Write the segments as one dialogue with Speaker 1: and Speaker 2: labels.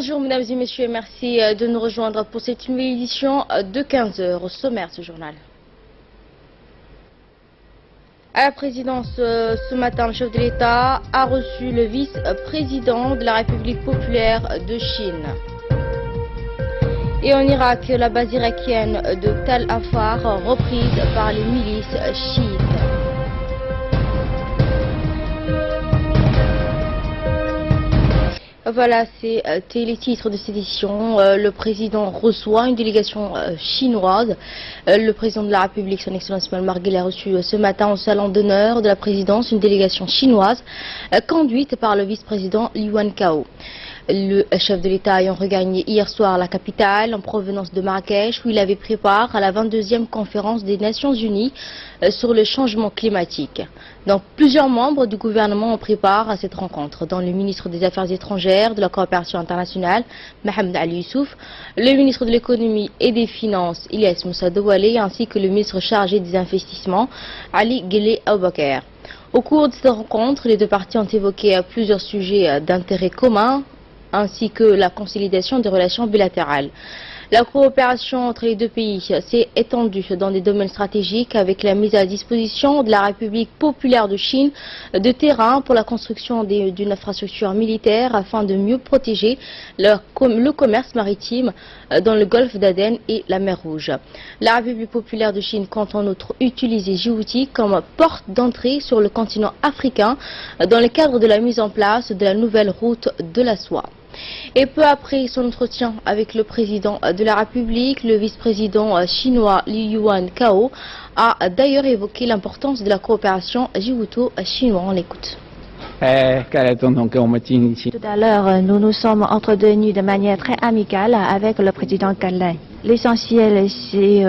Speaker 1: Bonjour mesdames et messieurs, merci de nous rejoindre pour cette nouvelle édition de 15 h. Au sommaire de ce journal. À la présidence ce matin, le chef de l'État a reçu le vice-président de la République populaire de Chine. Et en Irak, la base irakienne de Tal Afar reprise par les milices chiites. Voilà, c'était les titres de cette édition. Le président reçoit une délégation chinoise. Le président de la République, son Excellence Ismaël Marguel, a reçu ce matin au salon d'honneur de la présidence une délégation chinoise conduite par le vice-président Liu Wankao. Le chef de l'État ayant regagné hier soir la capitale en provenance de Marrakech où il avait pris part à la 22e conférence des Nations Unies sur le changement climatique. Donc plusieurs membres du gouvernement ont pris part à cette rencontre, dont le ministre des Affaires étrangères, de la coopération internationale, Mohamed Ali Youssouf, le ministre de l'économie et des finances, Ilyas Moussa Douale, ainsi que le ministre chargé des investissements, Ali Ghele Aboubakar. Au cours de cette rencontre, les deux parties ont évoqué plusieurs sujets d'intérêt commun, ainsi que la consolidation des relations bilatérales. La coopération entre les deux pays s'est étendue dans des domaines stratégiques avec la mise à disposition de la République populaire de Chine de terrains pour la construction d'une infrastructure militaire afin de mieux protéger le commerce maritime dans le golfe d'Aden et la mer Rouge. La République populaire de Chine compte en outre utiliser Djibouti comme porte d'entrée sur le continent africain dans le cadre de la mise en place de la nouvelle route de la soie. Et peu après son entretien avec le président de la République, le vice-président chinois Liu Wankao a d'ailleurs évoqué l'importance de la coopération djibouto-chinoise. On l'écoute.
Speaker 2: Tout à l'heure, nous nous sommes entretenus de manière très amicale avec le président Khaled. L'essentiel, c'est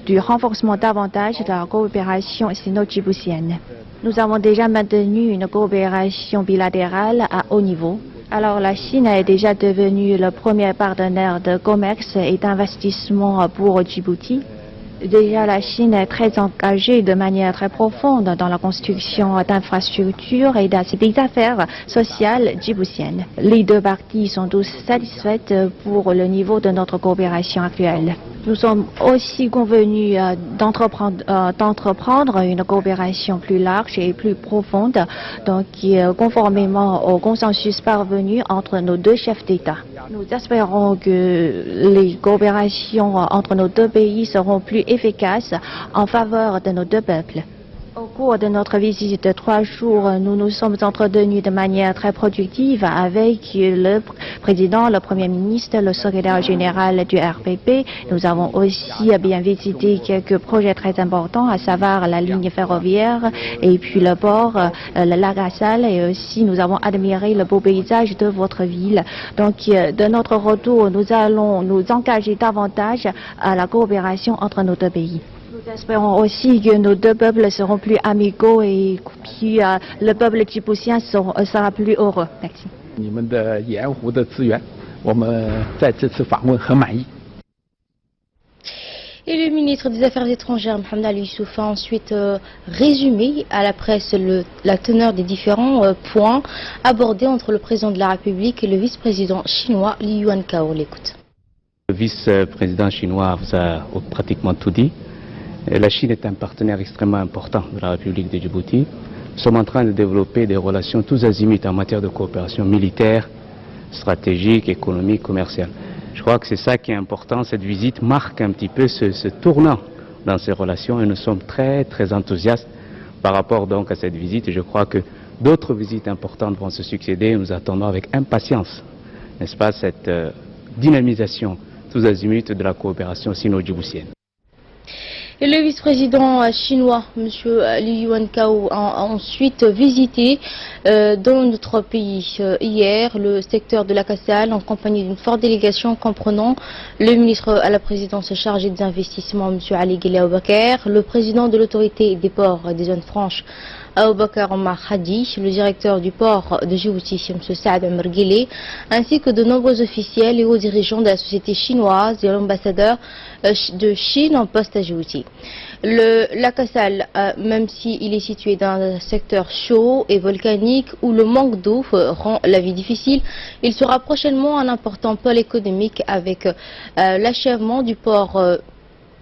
Speaker 2: du renforcement davantage de la coopération sino-djiboutienne. Nous avons déjà maintenu une coopération bilatérale à haut niveau. Alors la Chine est déjà devenue le premier partenaire de commerce et d'investissement pour Djibouti. Déjà la Chine est très engagée de manière très profonde dans la construction d'infrastructures et des affaires sociales djiboutiennes. Les deux parties sont tous satisfaites pour le niveau de notre coopération actuelle. Nous sommes aussi convenus d'entreprendre une coopération plus large et plus profonde, donc conformément au consensus parvenu entre nos deux chefs d'État. Nous espérons que les coopérations entre nos deux pays seront plus efficaces en faveur de nos deux peuples. Au cours de notre visite de 3 jours, nous nous sommes entretenus de manière très productive avec le président, le premier ministre, le secrétaire général du RPP. Nous avons aussi bien visité quelques projets très importants, à savoir la ligne ferroviaire et puis le port, le lac Assal, et aussi nous avons admiré le beau paysage de votre ville. Donc de notre retour, nous allons nous engager davantage à la coopération entre nos deux pays. Nous espérons aussi que nos deux peuples seront plus amicaux et puis le peuple djiboutien sera plus heureux. Merci.
Speaker 1: Et le ministre des Affaires étrangères, Mohamed Ali Youssouf, a ensuite résumé à la presse la teneur des différents points abordés entre le président de la République et le vice-président chinois Liu Wankao. L'écoute.
Speaker 3: Le vice-président chinois vous a pratiquement tout dit. La Chine est un partenaire extrêmement important de la République de Djibouti. Nous sommes en train de développer des relations tous azimuts en matière de coopération militaire, stratégique, économique, commerciale. Je crois que c'est ça qui est important. Cette visite marque un petit peu ce tournant dans ces relations et nous sommes très enthousiastes par rapport donc à cette visite. Et je crois que d'autres visites importantes vont se succéder. Nous attendons avec impatience, n'est-ce pas, cette dynamisation tous azimuts de la coopération sino-djiboutienne.
Speaker 1: Et le vice-président chinois, M. Liu Wankao, a ensuite visité dans notre pays hier le secteur de la Kassal en compagnie d'une forte délégation comprenant le ministre à la présidence chargé des investissements, M. Ali Ghele Aboubakar, le président de l'autorité des ports et des zones franches, Aboubakar Omar Hadi, le directeur du port de Djibouti, M. Saad Merguele, ainsi que de nombreux officiels et hauts dirigeants de la société chinoise et l'ambassadeur de Chine en poste à Djibouti. Le lac Assal, même s'il est situé dans un secteur chaud et volcanique où le manque d'eau rend la vie difficile, il sera prochainement un important pôle économique avec l'achèvement du port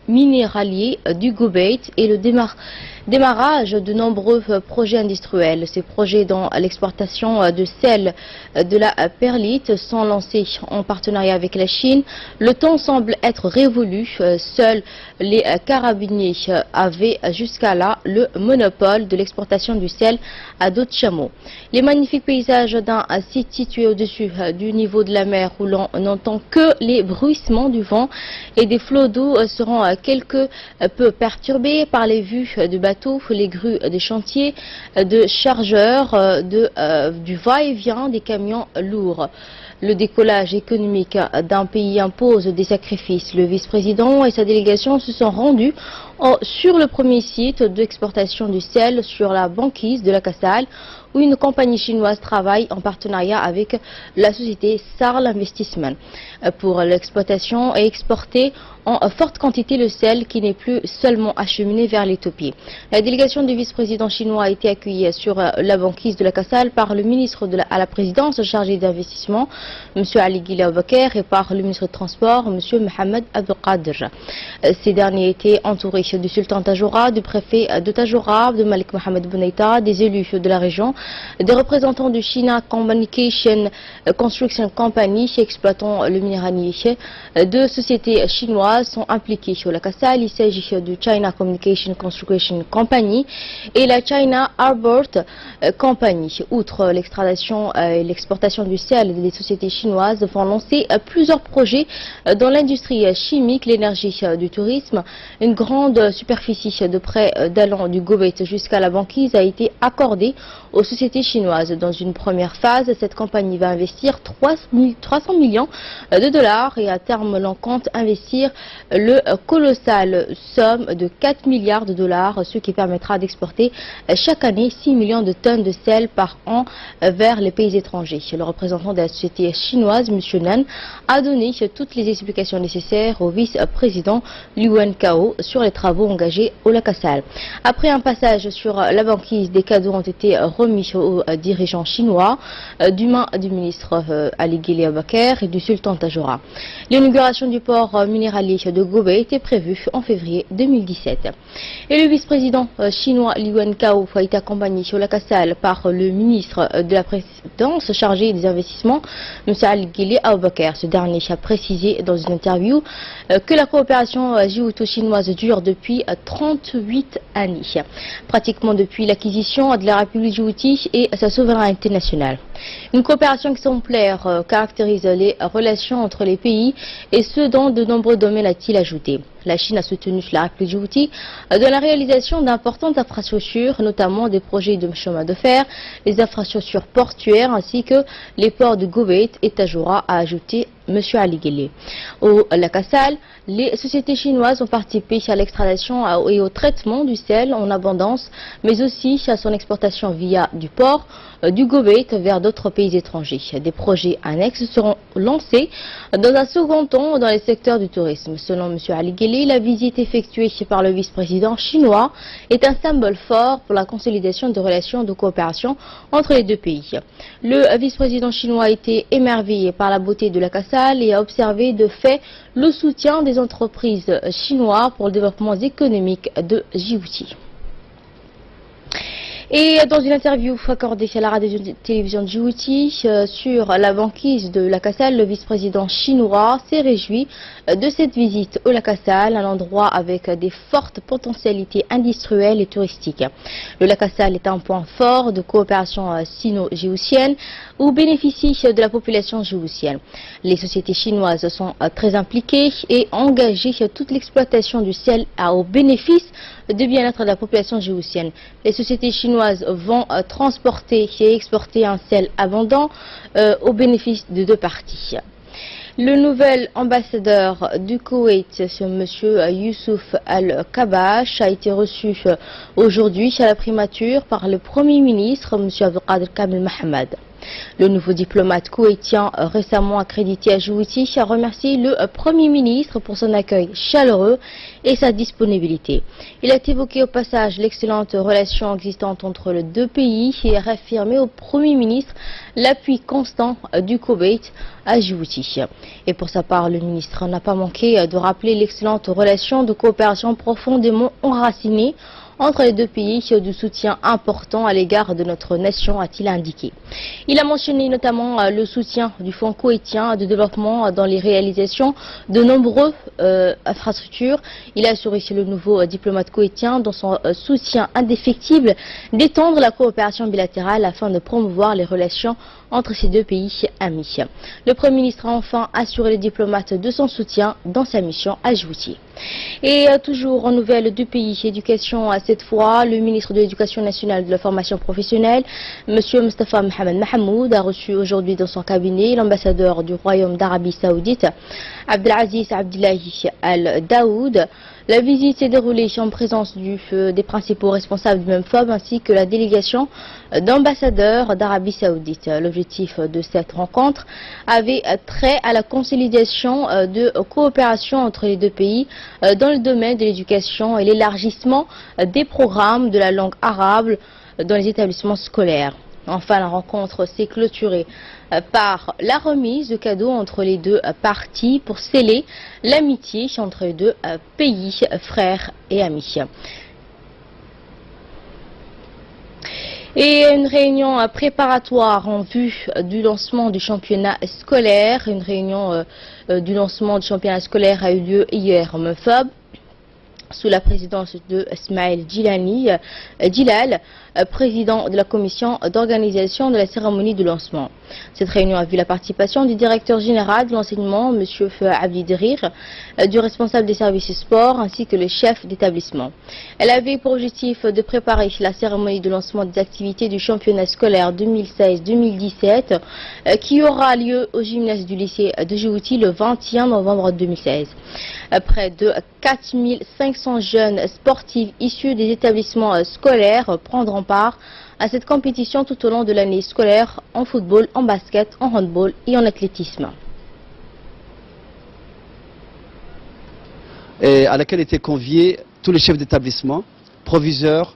Speaker 1: minéralier du Gobeit et le démarrage de nombreux projets industriels. Ces projets dans l'exportation de sel de la perlite sont lancés en partenariat avec la Chine. Le temps semble être révolu. Seuls les carabiniers avaient jusqu'à là le monopole de l'exportation du sel à d'autres chameaux. Les magnifiques paysages d'un site situé au-dessus du niveau de la mer où l'on n'entend que les bruissements du vent et des flots d'eau seront quelque peu perturbés par les vues de bateaux, les grues des chantiers, de chargeurs, du va-et-vient des camions lourds. Le décollage économique d'un pays impose des sacrifices. Le vice-président et sa délégation se sont rendus sur le premier site d'exportation du sel sur la banquise de la Assal, où une compagnie chinoise travaille en partenariat avec la société Sarl Investissement pour l'exploitation et exporter en forte quantité le sel qui n'est plus seulement acheminé vers l'Éthiopie. La délégation du vice-président chinois a été accueillie sur la banquise de la Assal par le ministre à la présidence chargé d'investissement, M. Ali Ghili Aboubakar, et par le ministre des Transports, M. Mohamed Abdelkader. Ces derniers étaient entourés du sultan Tajora, du préfet de Tajora, de Malik Mohamed Bounaïta, des élus de la région, des représentants du China Communication Construction Company exploitant le minéralier. Deux sociétés chinoises sont impliquées sur la Assal. Il s'agit du China Communication Construction Company et la China Arbor Company. Outre l'extradition et l'exportation du sel, les sociétés chinoises vont lancer plusieurs projets dans l'industrie chimique, l'énergie, du tourisme. Une grande superficie de près d'allant du Gobeit jusqu'à la banquise a été accordée aux sociétés chinoises. Dans une première phase, cette compagnie va investir 300 millions de dollars et à terme l'on compte investir le colossal somme de 4 milliards de dollars, ce qui permettra d'exporter chaque année 6 millions de tonnes de sel par an vers les pays étrangers. Le représentant de la société chinoise, M. Nan, a donné toutes les explications nécessaires au vice-président Liu Wenkao sur les travaux engagés au lac Assal. Après un passage sur la banquise, des cadeaux ont été remis aux dirigeants chinois du main du ministre Ali Ghili Aboubakar et du sultan Tajora. L'inauguration du port minéralier de Gobeit était prévue en février 2017. Et le vice-président chinois Liu Wenkao a été accompagné sur la Assal par le ministre de la présidence chargé des investissements, M. Ali Ghili Aboubakar. Ce dernier a précisé dans une interview que la coopération djibouto-chinoise dure depuis 38 années, pratiquement depuis l'acquisition de la République Djibouti et sa souveraineté nationale. Une coopération exemplaire caractérise les relations entre les pays et ce dans de nombreux domaines, a-t-il ajouté. La Chine a soutenu la République Djibouti dans la réalisation d'importantes infrastructures, notamment des projets de chemin de fer, les infrastructures portuaires ainsi que les ports de Gobeit et Tajora, a ajouté M. Ali Ghili. Au lac Assal, les sociétés chinoises ont participé à l'extradition et au traitement du sel en abondance, mais aussi à son exportation via du port du Gobeit vers d'autres pays étrangers. Des projets annexes seront lancés dans un second temps dans les secteurs du tourisme. Selon M. Ali Ghili, la visite effectuée par le vice-président chinois est un symbole fort pour la consolidation de relations de coopération entre les deux pays. Le vice-président chinois a été émerveillé par la beauté de lac Assal et a observé de fait le soutien des entreprises chinoises pour le développement économique de Djibouti. Et dans une interview accordée à la radio-télévision de Djibouti sur la banquise de lac Assal, le vice-président chinois s'est réjoui de cette visite au lac Assal, un endroit avec des fortes potentialités industrielles et touristiques. Le lac Assal est un point fort de coopération sino-djiboutienne où bénéficie de la population djiboutienne. Les sociétés chinoises sont très impliquées et engagées toute l'exploitation du sel au bénéfice du bien-être de la population djiboutienne. Les sociétés chinoises vont transporter et exporter un sel abondant au bénéfice de deux parties. Le nouvel ambassadeur du Koweït, M. Youssouf Al-Kabash, a été reçu aujourd'hui à la primature par le Premier ministre, M. Abdelkader Kamel Mohamed. Le nouveau diplomate koweïtien récemment accrédité à Djibouti a remercié le Premier ministre pour son accueil chaleureux et sa disponibilité. Il a évoqué au passage l'excellente relation existante entre les deux pays et a réaffirmé au Premier ministre l'appui constant du Koweït à Djibouti. Et pour sa part, le ministre n'a pas manqué de rappeler l'excellente relation de coopération profondément enracinée entre les deux pays, du soutien important à l'égard de notre nation, a-t-il indiqué. Il a mentionné notamment le soutien du Fonds koweïtien de développement dans les réalisations de nombreuses infrastructures. Il a assuré le nouveau diplomate koweïtien dans son soutien indéfectible d'étendre la coopération bilatérale afin de promouvoir les relations entre ces deux pays amis. Le Premier ministre a enfin assuré les diplomates de son soutien dans sa mission à Djibouti. Et toujours en nouvelles du pays, éducation cette fois, le ministre de l'Éducation nationale et de la formation professionnelle, M. Mustafa Mohamed Mahmoud, a reçu aujourd'hui dans son cabinet l'ambassadeur du Royaume d'Arabie Saoudite, Abdelaziz Abdullahi Al-Daoud. La visite s'est déroulée en présence des principaux responsables du même FOB ainsi que la délégation d'ambassadeurs d'Arabie Saoudite. L'objectif de cette rencontre avait trait à la consolidation de coopération entre les deux pays dans le domaine de l'éducation et l'élargissement des programmes de la langue arabe dans les établissements scolaires. Enfin, la rencontre s'est clôturée par la remise de cadeaux entre les deux parties pour sceller l'amitié entre les deux pays, frères et amis. Et une réunion préparatoire en vue du lancement du championnat scolaire. Une réunion du lancement du championnat scolaire a eu lieu hier au MEFOB, sous la présidence de Ismaël Djilal, président de la commission d'organisation de la cérémonie de lancement. Cette réunion a vu la participation du directeur général de l'enseignement, M. Abdi Derir, du responsable des services sport ainsi que le chef d'établissement. Elle avait pour objectif de préparer la cérémonie de lancement des activités du championnat scolaire 2016-2017 qui aura lieu au gymnase du lycée de Djibouti le 21 novembre 2016. Près de 4500 jeunes sportifs issus des établissements scolaires prendront part à cette compétition tout au long de l'année scolaire en football, en basket, en handball et en athlétisme.
Speaker 4: Et à laquelle étaient conviés tous les chefs d'établissement, proviseurs,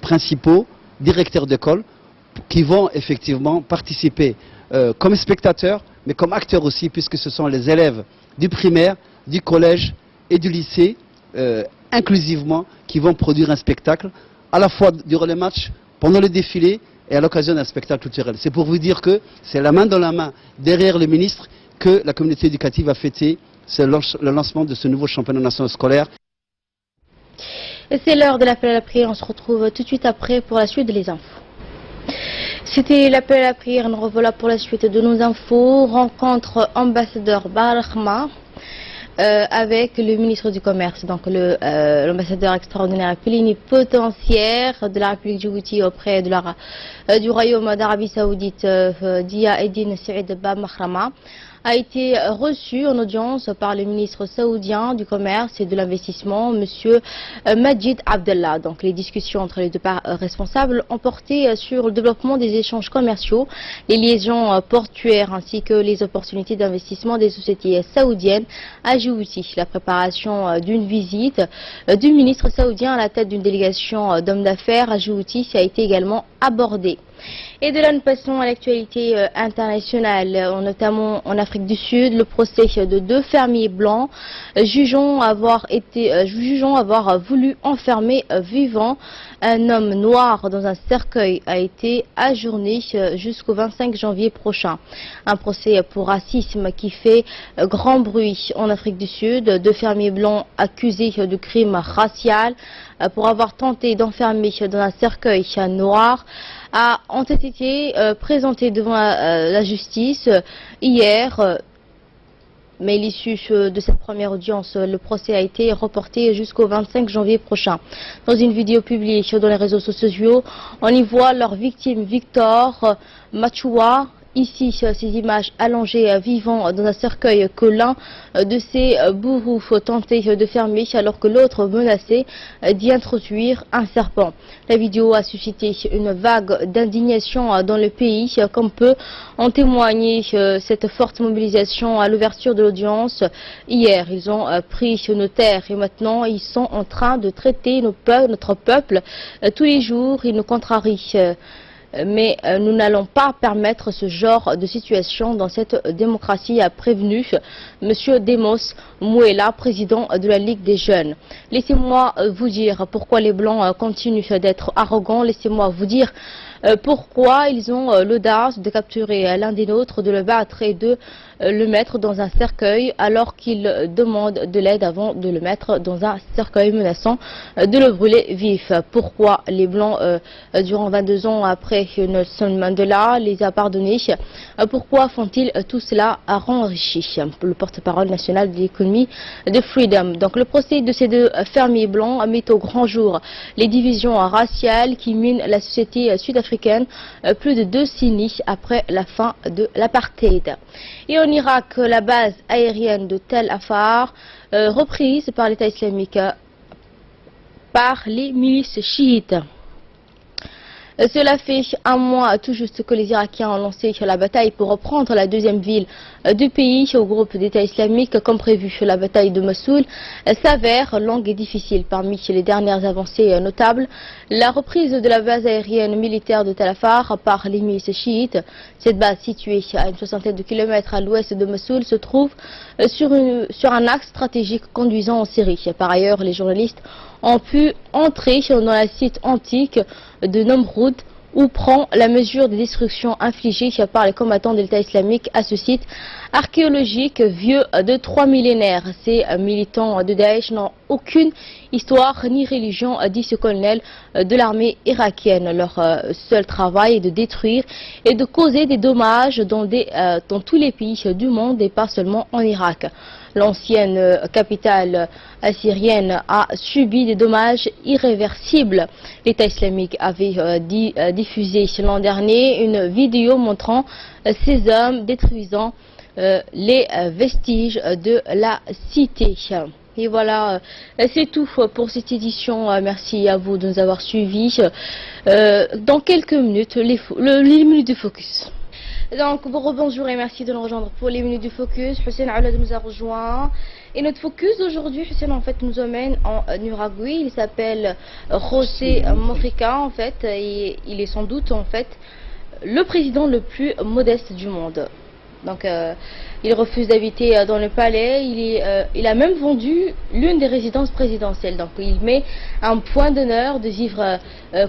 Speaker 4: principaux, directeurs d'école, qui vont effectivement participer comme spectateurs, mais comme acteurs aussi, puisque ce sont les élèves du primaire, du collège et du lycée, inclusivement, qui vont produire un spectacle, à la fois durant les matchs, pendant le défilé et à l'occasion d'un spectacle culturel. C'est pour vous dire que c'est la main dans la main, derrière le ministre, que la communauté éducative a fêté le lancement de ce nouveau championnat national scolaire.
Speaker 1: Et c'est l'heure de l'appel à la prière. On se retrouve tout de suite après pour la suite des infos. C'était l'appel à la prière. Nous revoilà pour la suite de nos infos. Rencontre ambassadeur Barakhma avec le ministre du Commerce, donc l'ambassadeur extraordinaire plénipotentiaire de la République de Djibouti auprès du Royaume d'Arabie Saoudite, Dia Eddine Saïd Bamachrama, a été reçu en audience par le ministre saoudien du Commerce et de l'Investissement, M. Majid Abdallah. Donc les discussions entre les deux responsables ont porté sur le développement des échanges commerciaux, les liaisons portuaires ainsi que les opportunités d'investissement des sociétés saoudiennes à Djibouti. La préparation d'une visite du ministre saoudien à la tête d'une délégation d'hommes d'affaires à Djibouti a été également abordée. Et de là, nous passons à l'actualité internationale, notamment en Afrique du Sud. Le procès de deux fermiers blancs jugeant avoir voulu enfermer vivant un homme noir dans un cercueil a été ajourné jusqu'au 25 janvier prochain. Un procès pour racisme qui fait grand bruit en Afrique du Sud. Deux fermiers blancs accusés de crime racial pour avoir tenté d'enfermer dans un cercueil noir ont été présentés devant la justice hier. Mais à l'issue de cette première audience, le procès a été reporté jusqu'au 25 janvier prochain. Dans une vidéo publiée dans les réseaux sociaux, on y voit leur victime Victor Machoua ici ces images allongées vivant dans un cercueil que l'un de ces bourreaux tentait de fermer alors que l'autre menaçait d'y introduire un serpent. La vidéo a suscité une vague d'indignation dans le pays, comme peut en témoigner cette forte mobilisation à l'ouverture de l'audience. Hier, ils ont pris nos terres et maintenant ils sont en train de traiter notre peuple tous les jours. Ils nous contrarient. Mais nous n'allons pas permettre ce genre de situation dans cette démocratie, a prévenu M. Demos Mouela, président de la Ligue des jeunes. Laissez-moi vous dire pourquoi les Blancs continuent d'être arrogants. Laissez-moi vous dire pourquoi ils ont l'audace de capturer l'un des nôtres, de le battre et de le mettre dans un cercueil alors qu'ils demandent de l'aide avant de le mettre dans un cercueil menaçant de le brûler vif. Pourquoi les Blancs, durant 22 ans après Nelson Mandela, les a pardonnés? Pourquoi font-ils tout cela à enrichi? Le porte-parole national de l'économie de Freedom. Donc le procès de ces deux fermiers blancs met au grand jour les divisions raciales qui minent la société sud-africaine plus de 2 décennies après la fin de l'apartheid. Et en Irak, la base aérienne de Tel Afar, reprise par l'État islamique par les milices chiites. Cela fait un mois tout juste que les Irakiens ont lancé la bataille pour reprendre la deuxième ville du pays au groupe d'État islamique. Comme prévu, la bataille de Mossoul s'avère longue et difficile. Parmi les dernières avancées notables, la reprise de la base aérienne militaire de Tel Afar par les milices chiites. Cette base, située à une soixantaine de kilomètres à l'ouest de Mossoul, se trouve sur un axe stratégique conduisant en Syrie. Par ailleurs, les journalistes ont pu entrer dans la site antique de Nomroud où prend la mesure des destructions infligées par les combattants de l'État islamique à ce site archéologique vieux de 3 millénaires. Ces militants de Daesh n'ont aucune histoire ni religion, dit ce colonel de l'armée irakienne. Leur seul travail est de détruire et de causer des dommages dans tous les pays du monde et pas seulement en Irak. L'ancienne capitale assyrienne a subi des dommages irréversibles. L'État islamique avait diffusé l'an dernier une vidéo montrant ces hommes détruisant les vestiges de la cité. Et voilà, c'est tout pour cette édition. Merci à vous de nous avoir suivis. Dans quelques minutes, les minutes de focus. Donc bonjour et merci de nous rejoindre pour les minutes du focus. Hussein Aoulad nous a rejoint. Et notre focus d'aujourd'hui, Hussein, en fait, nous emmène en Uruguay. Il s'appelle José Mujica, en fait. Et il est sans doute, en fait, le président le plus modeste du monde. Donc, il refuse d'habiter dans le palais. Il a même vendu l'une des résidences présidentielles. Donc, il met un point d'honneur de vivre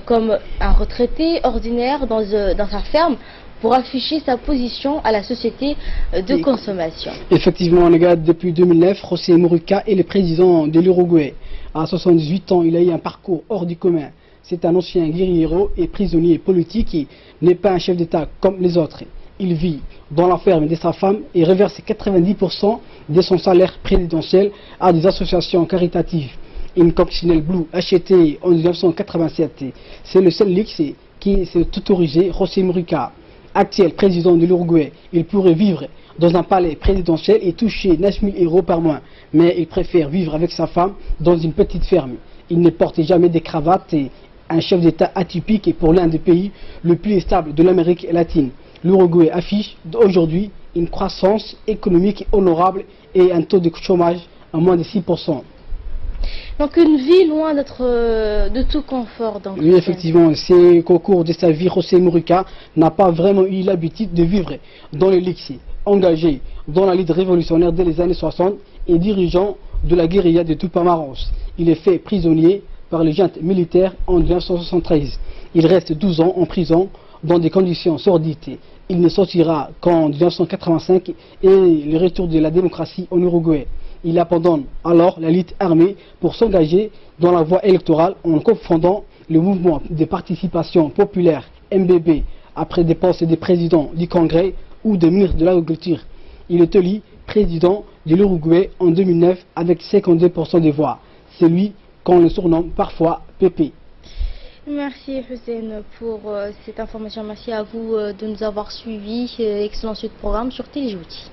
Speaker 1: comme un retraité ordinaire dans sa ferme, pour afficher sa position à la société de consommation.
Speaker 5: Effectivement, les gars, depuis 2009, José Mujica est le président de l'Uruguay. À 78 ans, il a eu un parcours hors du commun. C'est un ancien guerriero et prisonnier politique qui n'est pas un chef d'État comme les autres. Il vit dans la ferme de sa femme et reverse 90% de son salaire présidentiel à des associations caritatives. Une coccinelle bleue achetée en 1987. C'est le seul luxe qui s'est autorisé José Mujica. Actuel président de l'Uruguay, il pourrait vivre dans un palais présidentiel et toucher 9 000 € par mois. Mais il préfère vivre avec sa femme dans une petite ferme. Il ne porte jamais de cravate et un chef d'État atypique et pour l'un des pays le plus stable de l'Amérique latine. L'Uruguay affiche aujourd'hui une croissance économique honorable et un taux de chômage à moins de 6%.
Speaker 1: Donc une vie loin d'être de tout confort. Donc,
Speaker 5: oui, effectivement, c'est qu'au cours de sa vie, José Mujica n'a pas vraiment eu l'habitude de vivre dans le luxe. Engagé dans la lutte révolutionnaire dès les années 60 et dirigeant de la guérilla de Tupamaros. Il est fait prisonnier par les juntes militaires en 1973. Il reste 12 ans en prison dans des conditions sordides. Il ne sortira qu'en 1985 et le retour de la démocratie en Uruguay. Il abandonne alors la lutte armée pour s'engager dans la voie électorale en confondant le mouvement de participation populaire MBB après des postes de président du Congrès ou de ministre de l'Agriculture. Il est élu président de l'Uruguay en 2009 avec 52% des voix. C'est lui qu'on le surnomme parfois Pépé.
Speaker 1: Merci Hussein pour cette information. Merci à vous de nous avoir suivis. Excellent suite de programme sur Téléjouti.